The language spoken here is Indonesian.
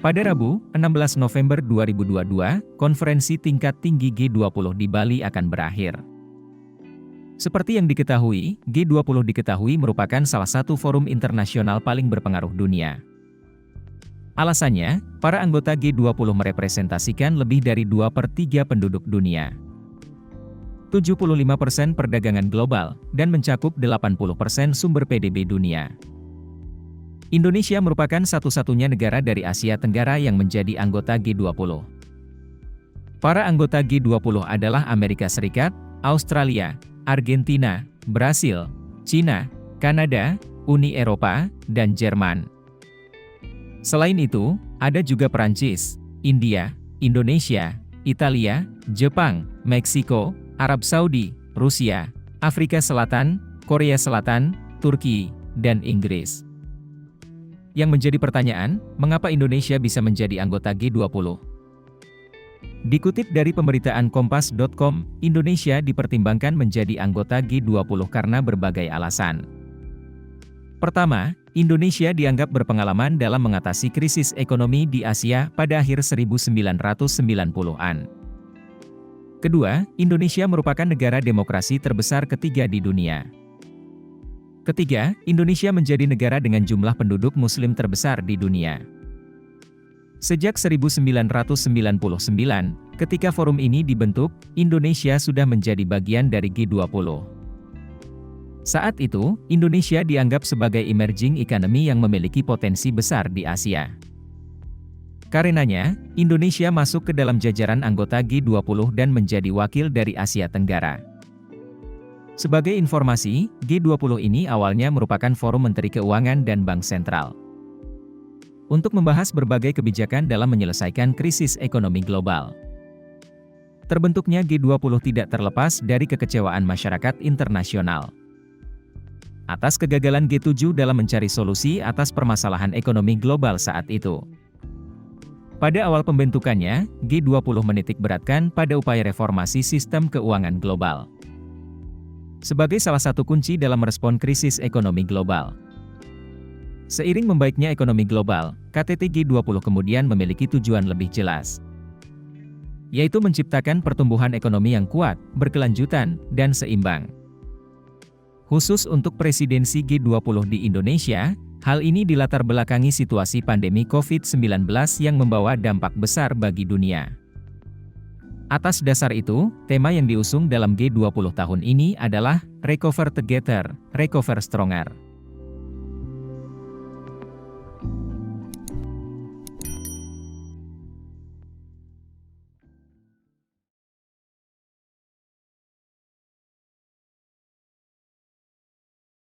Pada Rabu, 16 November 2022, konferensi tingkat tinggi G20 di Bali akan berakhir. Seperti yang diketahui, G20 diketahui merupakan salah satu forum internasional paling berpengaruh dunia. Alasannya, para anggota G20 merepresentasikan lebih dari 2/3 penduduk dunia. 75% perdagangan global, dan mencakup 80% sumber PDB dunia. Indonesia merupakan satu-satunya negara dari Asia Tenggara yang menjadi anggota G20. Para anggota G20 adalah Amerika Serikat, Australia, Argentina, Brasil, China, Kanada, Uni Eropa, dan Jerman. Selain itu, ada juga Perancis, India, Indonesia, Italia, Jepang, Meksiko, Arab Saudi, Rusia, Afrika Selatan, Korea Selatan, Turki, dan Inggris. Yang menjadi pertanyaan, mengapa Indonesia bisa menjadi anggota G20? Dikutip dari pemberitaan Kompas.com, Indonesia dipertimbangkan menjadi anggota G20 karena berbagai alasan. Pertama, Indonesia dianggap berpengalaman dalam mengatasi krisis ekonomi di Asia pada akhir 1990-an. Kedua, Indonesia merupakan negara demokrasi terbesar ketiga di dunia. Ketiga, Indonesia menjadi negara dengan jumlah penduduk Muslim terbesar di dunia. Sejak 1999, ketika forum ini dibentuk, Indonesia sudah menjadi bagian dari G20. Saat itu, Indonesia dianggap sebagai emerging economy yang memiliki potensi besar di Asia. Karenanya, Indonesia masuk ke dalam jajaran anggota G20 dan menjadi wakil dari Asia Tenggara. Sebagai informasi, G20 ini awalnya merupakan forum Menteri Keuangan dan Bank Sentral untuk membahas berbagai kebijakan dalam menyelesaikan krisis ekonomi global. Terbentuknya G20 tidak terlepas dari kekecewaan masyarakat internasional atas kegagalan G7 dalam mencari solusi atas permasalahan ekonomi global saat itu. Pada awal pembentukannya, G20 menitikberatkan pada upaya reformasi sistem keuangan global sebagai salah satu kunci dalam merespon krisis ekonomi global. Seiring membaiknya ekonomi global, KTT G20 kemudian memiliki tujuan lebih jelas, yaitu menciptakan pertumbuhan ekonomi yang kuat, berkelanjutan, dan seimbang. Khusus untuk presidensi G20 di Indonesia, hal ini dilatar belakangi situasi pandemi COVID-19 yang membawa dampak besar bagi dunia. Atas dasar itu, tema yang diusung dalam G20 tahun ini adalah Recover Together, Recover Stronger.